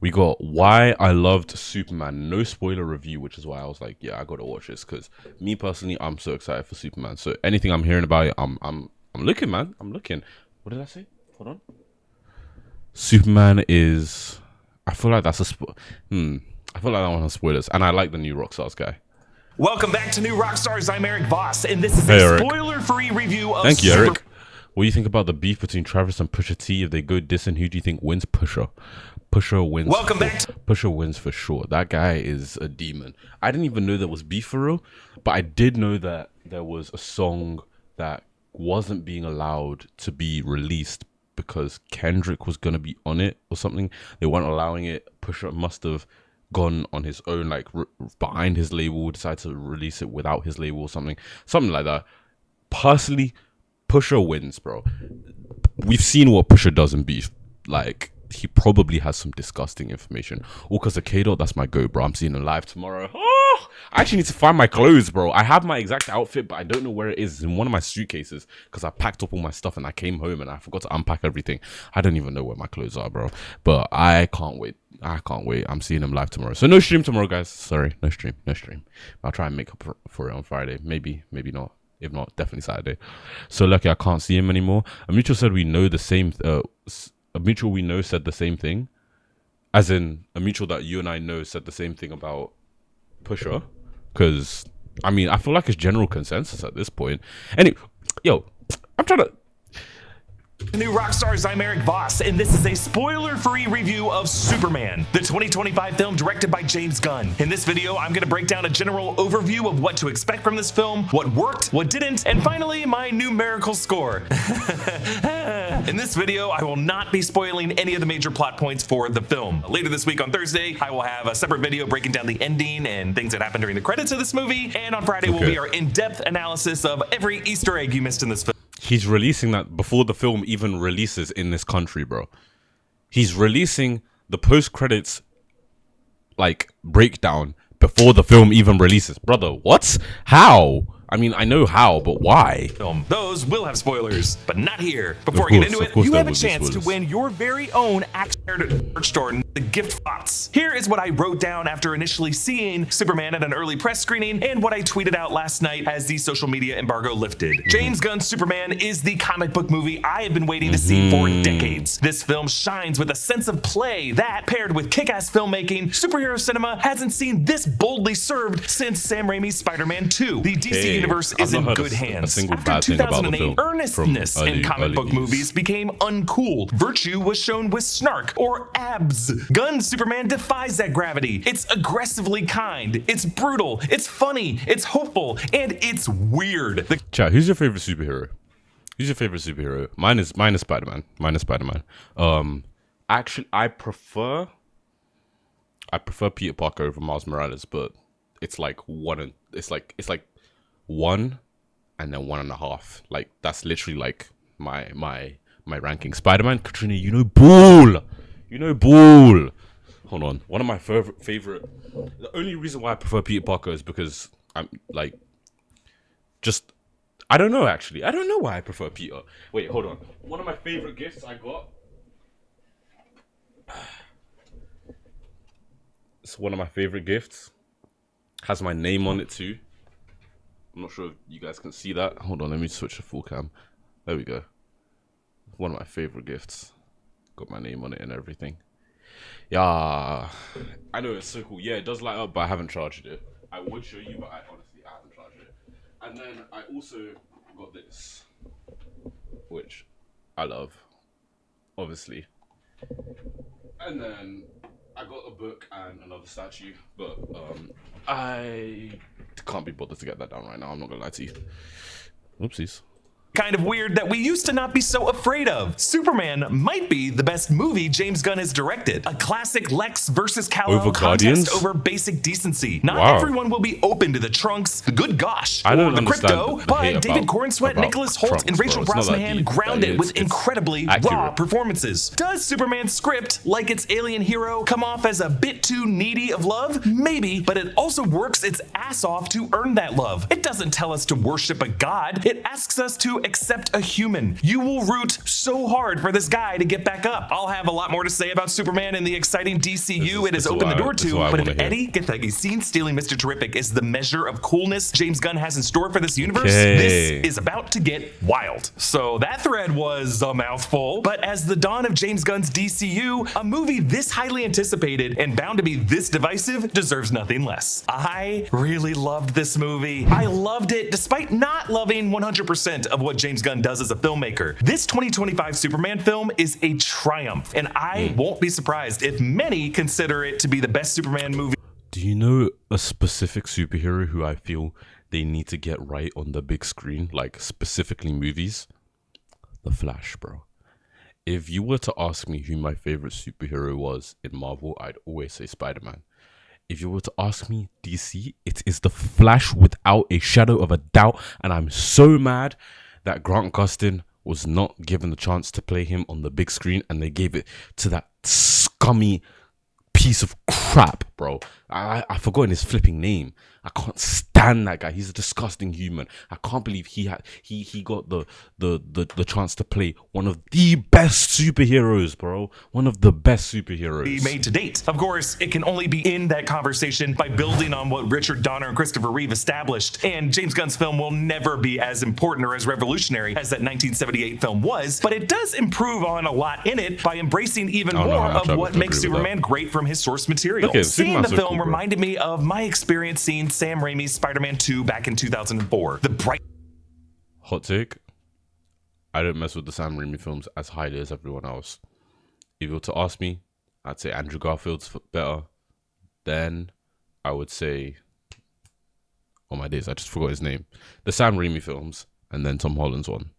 We got Why I Loved Superman. No spoiler review, which is why I was like, yeah, I gotta watch this, because me personally, I'm so excited for Superman. So anything I'm hearing about it, I'm looking, man. I'm looking. What did I say? Hold on. Superman is. I feel like that's a. I feel like that one has spoilers, and I like the new Rockstars guy. Welcome back to New Rockstars. I'm Eric Voss, and this is a spoiler-free review of. Thank you, Eric. What do you think about the beef between Travis and Pusha T? If they go dissing, who do you think wins? Pusha. Pusha wins. Welcome back. Pusha wins for sure. That guy is a demon. I didn't even know there was beef for real, but I did know that there was a song that wasn't being allowed to be released because Kendrick was gonna be on it or something. They weren't allowing it. Pusha must have gone on his own, like behind his label, decided to release it without his label or something like that. Personally, Pusha wins, bro. We've seen what Pusha does in beef. Like, he probably has some disgusting information. All because of K-Dot, that's my go, bro. I'm seeing him live tomorrow. Oh, I actually need to find my clothes, bro. I have my exact outfit, but I don't know where it is. It's in one of my suitcases because I packed up all my stuff and I came home and I forgot to unpack everything. I don't even know where my clothes are, bro. But I can't wait. I'm seeing him live tomorrow. So no stream tomorrow, guys. Sorry, no stream. I'll try and make up for it on Friday. Maybe not. If not, definitely Saturday. So lucky I can't see him anymore. A mutual said we know the same. A mutual we know said the same thing, as in a mutual that you and I know said the same thing about Pusha. Because I mean, I feel like it's general consensus at this point. Anyway, yo, I'm trying to. New Rockstars, I'm Eric Voss, and this is a spoiler-free review of Superman, the 2025 film directed by James Gunn. In this video, I'm going to break down a general overview of what to expect from this film, what worked, what didn't, and finally, my numerical score. In this video, I will not be spoiling any of the major plot points for the film. Later this week on Thursday, I will have a separate video breaking down the ending and things that happened during the credits of this movie, and on Friday will be our in-depth analysis of every Easter egg you missed in this film. He's releasing that before the film even releases in this country, bro. He's releasing the post-credits, like, breakdown before the film even releases. Brother, what? How? I mean, I know how, but why? Those will have spoilers, but not here. Before we get into it, you have a chance to win your very own Action merch store, the Gift Box. Here is what I wrote down after initially seeing Superman at an early press screening and what I tweeted out last night as the social media embargo lifted. James Gunn's Superman is the comic book movie I have been waiting to see for decades. This film shines with a sense of play that, paired with kick-ass filmmaking, superhero cinema hasn't seen this boldly served since Sam Raimi's Spider-Man 2. The DC universe is in good hands. After 2008, earnestness in comic book movies became uncool. Virtue was shown with snark or abs. Gunn's Superman defies that gravity. It's aggressively kind. It's brutal. It's funny. It's hopeful. And it's weird. Chat, who's your favorite superhero? Who's your favorite superhero? Mine is Spider-Man. Actually, I prefer Peter Parker over Miles Morales, but it's like one. It's like one, and then 1.5. Like, that's literally like my ranking. Spider-Man, Katrina, you know ball. Hold on. One of my favorite. The only reason why I prefer Peter Parker is because I'm like, just, I don't know actually. I don't know why I prefer Peter. Wait, hold on. One of my favorite gifts I got. It's one of my favorite gifts. Has my name on it too. I'm not sure if you guys can see that. Hold on, let me switch to full cam. There we go. One of my favorite gifts. Got my name on it and everything. Yeah, I know, it's so cool. Yeah, it does light up, but I haven't charged it. I would show you, but I haven't charged it. And then I also got this, which I love, obviously. And then I got a book and another statue, but I can't be bothered to get that down right now. I'm not gonna lie to you. Oopsies. Kind of weird that we used to not be so afraid of. Superman might be the best movie James Gunn has directed. A classic Lex versus Kal-El contest over basic decency. Not everyone will be open to the Trunks, the good gosh, or the crypto, but David Cornsweet, Nicholas Hoult, and Rachel Brosnahan grounded with incredibly raw performances. Does Superman's script, like its alien hero, come off as a bit too needy of love? Maybe, but it also works its ass off to earn that love. It doesn't tell us to worship a god. It asks us to except a human. You will root so hard for this guy to get back up. I'll have a lot more to say about Superman and the exciting DCU it has opened the door to, but if Eddie Gathegi scene stealing Mr. Terrific is the measure of coolness James Gunn has in store for this universe, this is about to get wild. So that thread was a mouthful, but as the dawn of James Gunn's DCU, a movie this highly anticipated and bound to be this divisive deserves nothing less. I really loved this movie. I loved it despite not loving 100% of what James Gunn does as a filmmaker. This 2025 Superman film is a triumph, and I won't be surprised if many consider it to be the best Superman movie. Do you know a specific superhero who I feel they need to get right on the big screen, like specifically movies? The Flash, bro. If you were to ask me who my favorite superhero was in Marvel, I'd always say Spider-Man. If you were to ask me DC, it is the Flash without a shadow of a doubt, and I'm so mad that Grant Gustin was not given the chance to play him on the big screen, and they gave it to that scummy piece of crap, bro. I've forgotten his flipping name. I can't stand that guy. He's a disgusting human. I can't believe he got the chance to play one of the best superheroes, bro. One of the best superheroes he made to date. Of course, it can only be in that conversation by building on what Richard Donner and Christopher Reeve established. And James Gunn's film will never be as important or as revolutionary as that 1978 film was, but it does improve on a lot in it by embracing even more of what makes Superman great from his source material. Seeing the film reminded me of my experience seeing Sam Raimi's Spider-Man 2 back in 2004. The bright hot take. I don't mess with the Sam Raimi films as highly as everyone else. If you were to ask me, I'd say Andrew Garfield's better. Then I would say, oh my days, I just forgot his name. The Sam Raimi films, and then Tom Holland's one.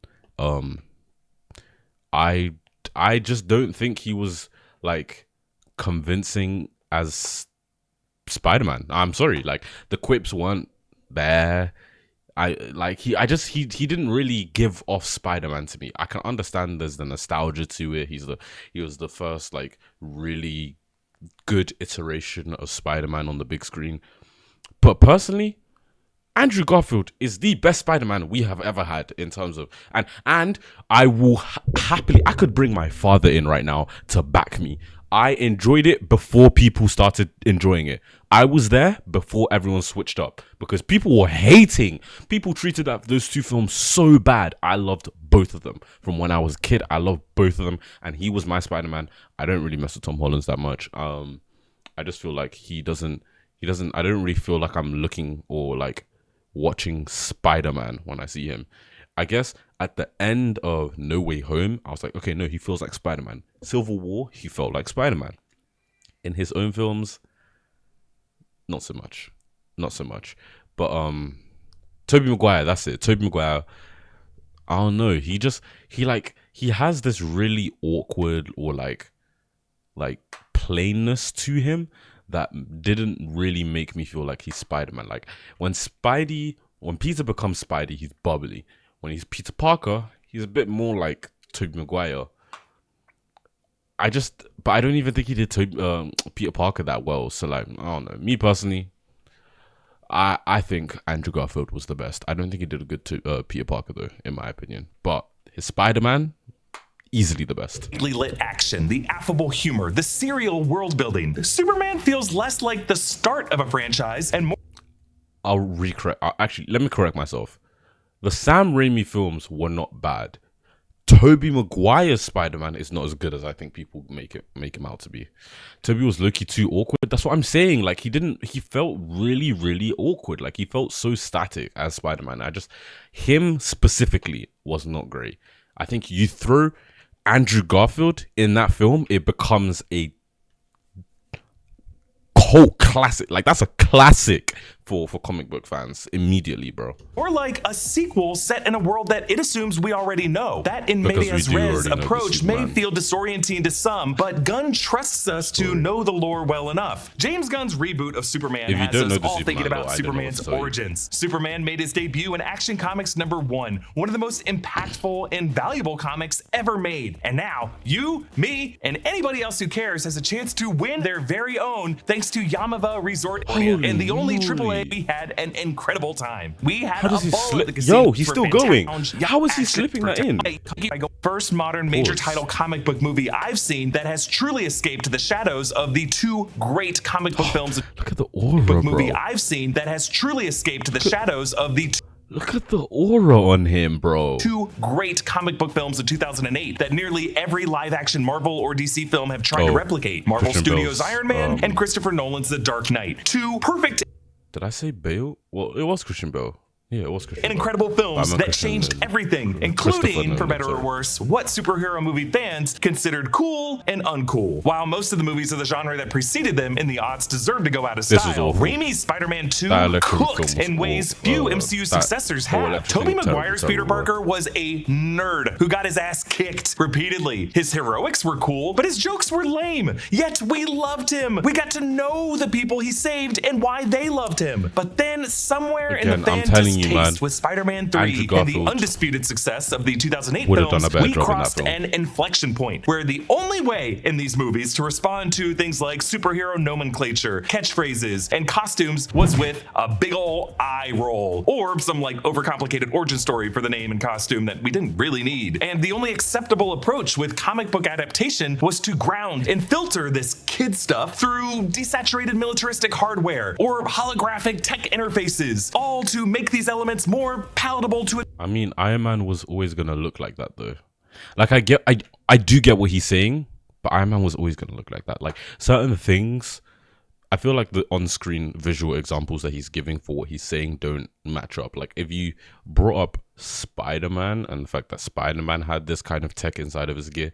I just don't think he was like convincing as Spider-Man. I'm sorry, like the quips weren't there. He didn't really give off Spider-Man to me. I can understand there's the nostalgia to it. He was the first like really good iteration of Spider-Man on the big screen. But personally, Andrew Garfield is the best Spider-Man we have ever had in terms of and I will happily, I could bring my father in right now to back me. I enjoyed it before people started enjoying it. I was there before everyone switched up because people were hating. People treated those two films so bad. I loved both of them. From when I was a kid, I loved both of them, and he was my Spider-Man. I don't really mess with Tom Holland that much. I just feel like he doesn't. I don't really feel like I'm looking or like watching Spider-Man when I see him. I guess at the end of No Way Home, I was like, okay, no, he feels like Spider-Man. Civil War, he felt like Spider-Man. In his own films, not so much. But Tobey Maguire, that's it. Tobey Maguire, I don't know. He has this really awkward or like plainness to him that didn't really make me feel like he's Spider-Man. Like when Peter becomes Spidey, he's bubbly. When he's Peter Parker, he's a bit more like Tobey Maguire. But I don't even think he did Peter Parker that well. So like, I don't know. Me personally, I think Andrew Garfield was the best. I don't think he did a good Peter Parker though, in my opinion. But his Spider-Man, easily the best. Lit action, the affable humor, the serial world building. Superman feels less like the start of a franchise and more. Actually, let me correct myself. The Sam Raimi films were not bad. Tobey Maguire's Spider-Man is not as good as I think people make him out to be. Tobey was low-key too awkward. That's what I'm saying. Like he felt really, really awkward. Like he felt so static as Spider-Man. Him specifically was not great. I think you throw Andrew Garfield in that film, it becomes a cult classic. Like that's a classic for comic book fans immediately, bro. Or like a sequel set in a world that it assumes we already know. That in medias res approach may feel disorienting to some, but Gunn trusts us to know the lore well enough. James Gunn's reboot of Superman has us all thinking about Superman's origins. Superman made his debut in Action Comics #1, one of the most impactful and valuable comics ever made. And now, you, me, and anybody else who cares has a chance to win their very own thanks to Yamava Resort and the only AAA way, we had an incredible time. We had How does a he ball slip? at the casino. Yo, he's still going. Yeah, How is he action slipping that in? First modern major title comic book movie I've seen that has truly escaped the shadows of the two great comic book films. Look at the aura, book movie bro. I've seen that has truly escaped the shadows of the Look at the aura on him, bro. two great comic book films of 2008 that nearly every live-action Marvel or DC film have tried to replicate. Marvel Christian Studios' Bale's, Iron Man and Christopher Nolan's The Dark Knight. Two perfect Did I say Bale? Well, it was Christian Bale. Yeah, it was Christian and Bale. incredible films that Christian changed everything, including, for better or worse, what superhero movie fans considered cool and uncool. While most of the movies of the genre that preceded them in the aughts deserved to go out of style, Raimi's Spider-Man 2 cooked in ways few MCU successors have. Tobey Maguire's Peter Parker was a nerd who got his ass kicked repeatedly. His heroics were cool, but his jokes were lame. Yet we loved him. We got to know the people he saved and why they loved him. But then somewhere in the fan taste with Spider-Man 3 and the undisputed success of the 2008 films, we crossed an inflection point where the only way in these movies to respond to things like superhero nomenclature, catchphrases, and costumes was with a big ol' eye roll, or some like overcomplicated origin story for the name and costume that we didn't really need. And the only acceptable approach with comic book adaptation was to ground and filter this kid stuff through desaturated militaristic hardware or holographic tech interfaces, all to make these elements more palatable to it. I mean, Iron Man was always gonna look like that though. Like I do get what he's saying, but Iron Man was always gonna look like that. Like certain things, I feel like the on-screen visual examples that he's giving for what he's saying don't match up. Like if you brought up Spider-Man and the fact that Spider-Man had this kind of tech inside of his gear,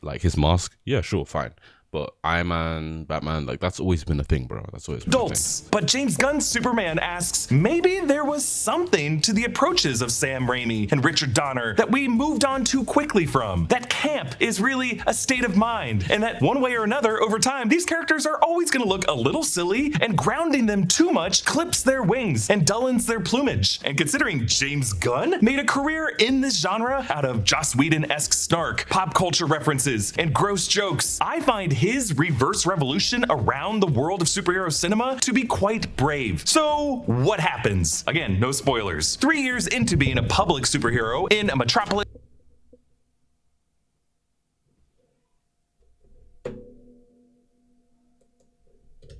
like his mask, yeah, sure, fine. But Iron Man, Batman, like that's always been a thing, bro. That's always been a thing. But James Gunn's Superman asks, maybe there was something to the approaches of Sam Raimi and Richard Donner that we moved on too quickly from. That camp is really a state of mind, and that one way or another, over time, these characters are always going to look a little silly, and grounding them too much clips their wings and dullens their plumage. And considering James Gunn made a career in this genre out of Joss Whedon-esque snark, pop culture references, and gross jokes, I find his reverse revolution around the world of superhero cinema to be quite brave. So what happens? Again, no spoilers. 3 years into being a public superhero in a metropolis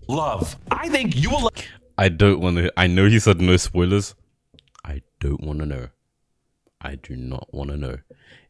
love. I think you will. I don't want to. I know he said no spoilers. I don't want to know. I do not want to know.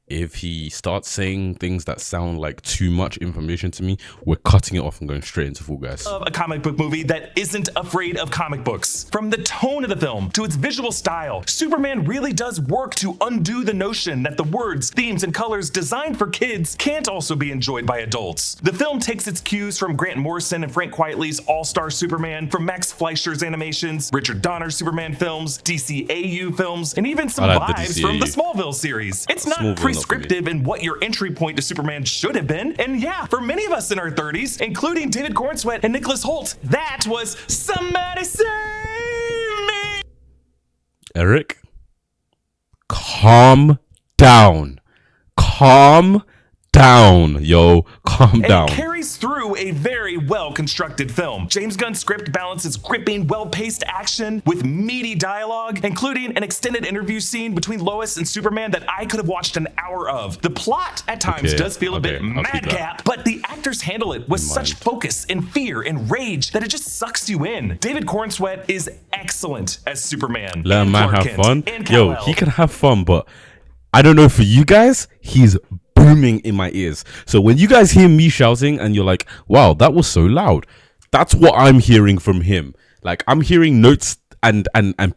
If he starts saying things that sound like too much information to me, we're cutting it off and going straight into Fall Guys. Of a comic book movie that isn't afraid of comic books. From the tone of the film to its visual style, Superman really does work to undo the notion that the words, themes, and colors designed for kids can't also be enjoyed by adults. The film takes its cues from Grant Morrison and Frank Quitely's All-Star Superman, from Max Fleischer's animations, Richard Donner's Superman films, DCAU films, and even some vibes from the Smallville series. It's not prescriptive in what your entry point to Superman should have been. And yeah, for many of us in our 30s, including David Cornsweet and Nicholas Hoult, that was Somebody Save Me. Eric, calm down. Calm down, yo. Calm down. It carries through a very well-constructed film. James Gunn's script balances gripping, well-paced action with meaty dialogue, including an extended interview scene between Lois and Superman that I could have watched an hour of. The plot at times does feel a bit madcap, but the actors handle it with such focus and fear and rage that it just sucks you in. David Cornsweet is excellent as Superman. Let a man have fun. Yo, he can have fun, but I don't know for you guys, he's booming in my ears. So when you guys hear me shouting and you're like, wow, that was so loud, that's what I'm hearing from him. Like I'm hearing notes and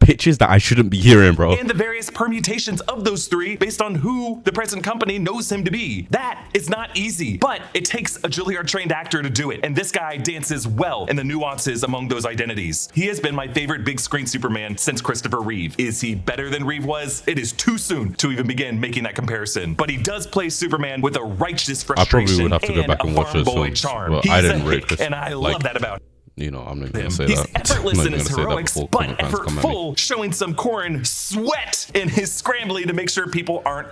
pitches that I shouldn't be hearing, bro. And the various permutations of those three based on who the present company knows him to be. That is not easy, but it takes a Juilliard-trained actor to do it. And this guy dances well in the nuances among those identities. He has been my favorite big screen Superman since Christopher Reeve. Is he better than Reeve was? It is too soon to even begin making that comparison. But he does play Superman with a righteous frustration. I probably would have to go back and watch those films. Charm. I didn't rate Chris, and I love that about him. You know, I'm not going to say He's that. effortless in his heroics, but effortful, showing some Corrin sweat in his scrambling to make sure people aren't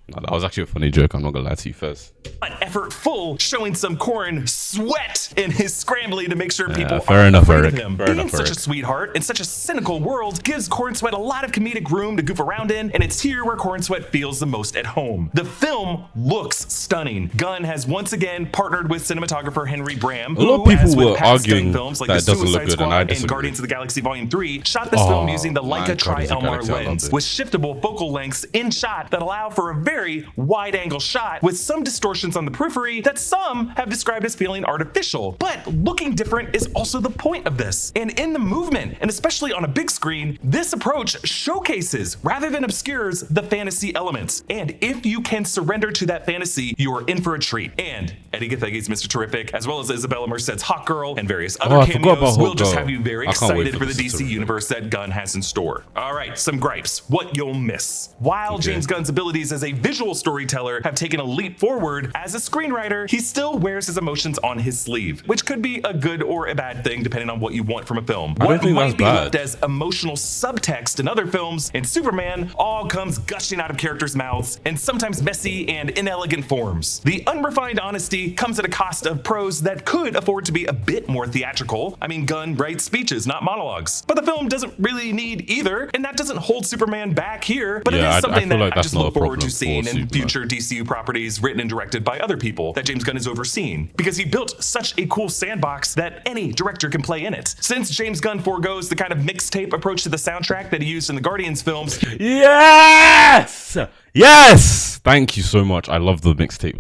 No, that was actually a funny joke. I'm not going to lie to you first. effortful, showing some Corin sweat in his scrambling to make sure people fair aren't enough, afraid Eric. of him. Fair Being enough, such a Eric. sweetheart in such a cynical world gives Corin Sweat a lot of comedic room to goof around in, and it's here where Corin Sweat feels the most at home. The film looks stunning. Gunn has once again partnered with cinematographer Henry Bram, A lot of who, people as with were past Gunn arguing films like that The it doesn't look Suicide good, and I Squad and disagree. Guardians of the Galaxy Volume 3, shot this film using the Leica man, Guardians of the Tri-Elmar Galaxy, I love lens it. with shiftable focal lengths in shot that allow for a very wide-angle shot with some distortions on the periphery that some have described as feeling artificial. But looking different is also the point of this. And in the movement, and especially on a big screen, this approach showcases rather than obscures the fantasy elements. And if you can surrender to that fantasy, you are in for a treat. And Eddie Gathegi's Mr. Terrific, as well as Isabella Merced's Hawk Girl and various other I forgot about cameos, will Hawk just Girl. have you very I can't wait excited for for the Mr. DC Terrific. universe that Gunn has in store. All right, some gripes. What you'll miss. While James Gunn's abilities as a visual storyteller have taken a leap forward, as a screenwriter, he still wears his emotions on his sleeve, which could be a good or a bad thing depending on what you want from a film. I don't What think might that's be bad. left as emotional subtext in other films, in Superman, all comes gushing out of characters' mouths in sometimes messy and inelegant forms. The unrefined honesty comes at a cost of prose that could afford to be a bit more theatrical. I mean, Gunn writes speeches, not monologues. But the film doesn't really need either, and that doesn't hold Superman back here, but Yeah, it I is something feel that like I that's just not look a forward to problem seeing for in Superman. future DCU properties written and directed by other people that James Gunn is overseeing, because he built such a cool sandbox that any director can play in it. Since James Gunn forgoes the kind of mixtape approach to the soundtrack that he used in the Guardians films, Yes! Yes! Thank you so much. I love the mixtape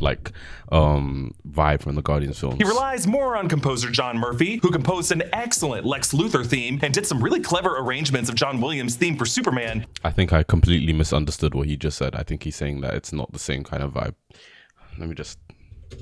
vibe from the Guardians films. he relies more on composer John Murphy, who composed an excellent Lex Luthor theme and did some really clever arrangements of John Williams' theme for Superman. I think I completely misunderstood what he just said. I think he's saying that it's not the same kind of vibe. Let me just...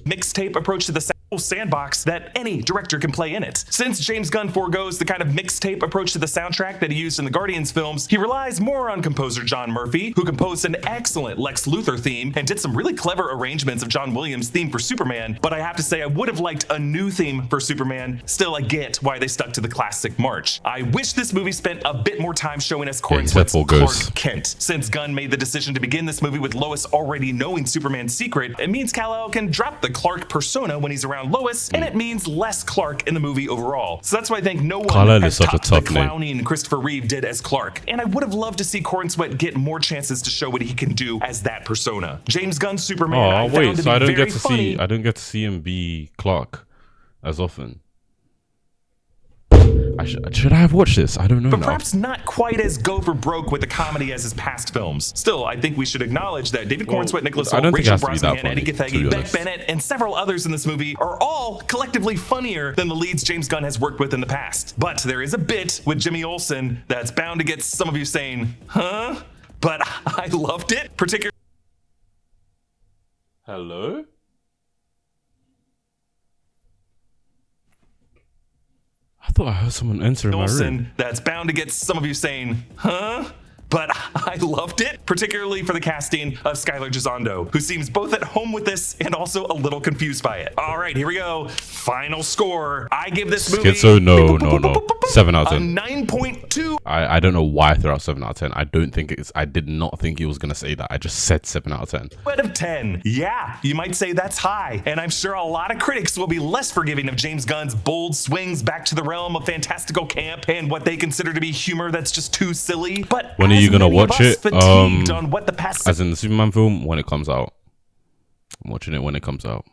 Mixtape approach to the sandbox that any director can play in it. Since James Gunn forgoes the kind of mixtape approach to the soundtrack that he used in the Guardians films, he relies more on composer John Murphy, who composed an excellent Lex Luthor theme and did some really clever arrangements of John Williams' theme for Superman. But I have to say, I would have liked a new theme for Superman. Still, I get why they stuck to the classic march. I wish this movie spent a bit more time showing us Corin Sweat's except for Clark Ghost. Kent. Since Gunn made the decision to begin this movie with Lois already knowing Superman's secret, it means Kal-El can drop the Clark persona when he's around Lois, and it means less Clark in the movie overall. So that's why I think no one Kal-El has is such a topped the tough name. clowning Christopher Reeve did as Clark. And I would have loved to see Corin Sweat get more chances to show what he can do as that persona. James Gunn's Superman, I Oh, found wait, to so be I don't very get to funny. see... I don't get to see him be Clark as often. Should I have watched this? I don't know But now. perhaps not quite as go for broke with the comedy as his past films. Still, I think we should acknowledge that David Corn Sweat, Nicholas I Hoult, don't think it Rachel has to be that Brosnahan, Eddie funny, to Gathegi, be Beck honest. Bennett, and several others in this movie are all collectively funnier than the leads James Gunn has worked with in the past. But there is a bit with Jimmy Olsen that's bound to get some of you saying, huh? But I loved it, particularly Hello? I thought I heard someone enter in my room. Olsen that's bound to get some of you saying, huh? But I loved it, particularly for the casting of Skylar Gisondo, who seems both at home with this and also a little confused by it. All right, here we go. Final score. I give this movie Schizo, no. 7 out of a 10. 9.2 I don't know why I threw out 7 out of 10. I did not think he was going to say that. I just said 7 out of 10. out of 10. Yeah, you might say that's high, and I'm sure a lot of critics will be less forgiving of James Gunn's bold swings back to the realm of fantastical camp and what they consider to be humor that's just too silly. But When are you gonna watch it? Fatigued on what the past As in the Superman film, when it comes out. I'm watching it when it comes out.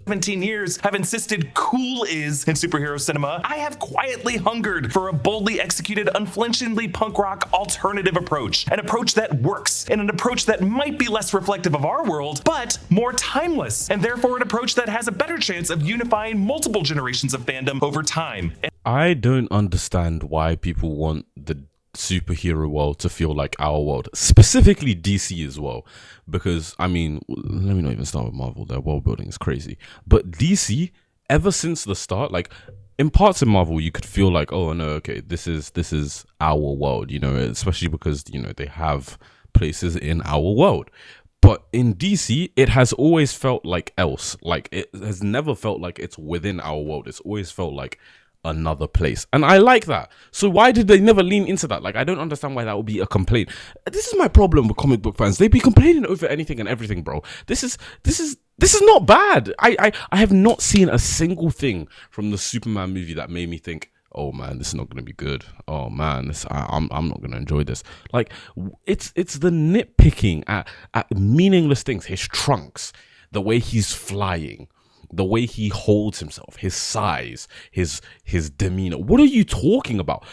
17 years have insisted cool is in superhero cinema, I have quietly hungered for a boldly executed, unflinchingly punk rock alternative approach. An approach that works, and an approach that might be less reflective of our world, but more timeless, and therefore an approach that has a better chance of unifying multiple generations of fandom over time. And I don't understand why people want the superhero world to feel like our world, specifically DC as well, because I mean, let me not even start with Marvel. Their world building is crazy, but DC, ever since the start, like in parts of Marvel, you could feel like, oh no, okay, this is our world, you know, especially because you know they have places in our world. But in DC, it has always felt like else. Like it has never felt like it's within our world. It's always felt like another place, and I like that. So why did they never lean into that? Like, I don't understand why that would be a complaint. This is my problem with comic book fans. They be complaining over anything and everything, bro. This is This is not bad. I have not seen a single thing from the Superman movie that made me think, oh man, this is not going to be good. Oh man, I'm not going to enjoy this. Like, it's the nitpicking at meaningless things. His trunks, the way he's flying, the way he holds himself, his size, his demeanor. What are you talking about?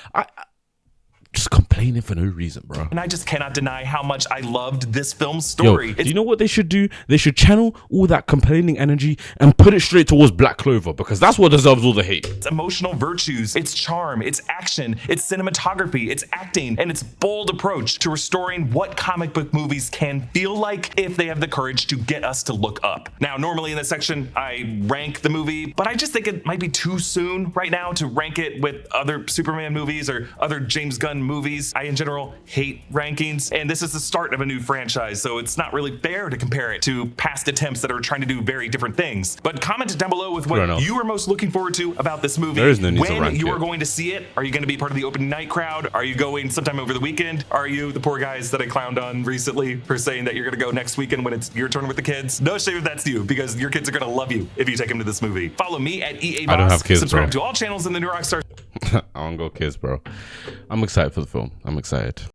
Just complaining for no reason, bro. And I just cannot deny how much I loved this film's story. Yo, do you know what they should do? They should channel all that complaining energy and put it straight towards Black Clover, because that's what deserves all the hate. Its emotional virtues, its charm, its action, its cinematography, its acting, and its bold approach to restoring what comic book movies can feel like if they have the courage to get us to look up. Now, normally in this section, I rank the movie, but I just think it might be too soon right now to rank it with other Superman movies or other James Gunn movies. I in general hate rankings, and this is the start of a new franchise, so it's not really fair to compare it to past attempts that are trying to do very different things. But comment down below with what you are most looking forward to about this movie. There is no need to when rank you it. are going to see it. Are you going to be part of the opening night crowd? Are you going sometime over the weekend? Are you the poor guys that I clowned on recently for saying that you're going to go next weekend when it's your turn with the kids? No shame if that's you, because your kids are going to love you if you take them to this movie. Follow me at EA Boss. I don't have kids, subscribe bro. to all channels in the New Rockstar. I don't go kids, bro. I'm excited for the film. I'm excited.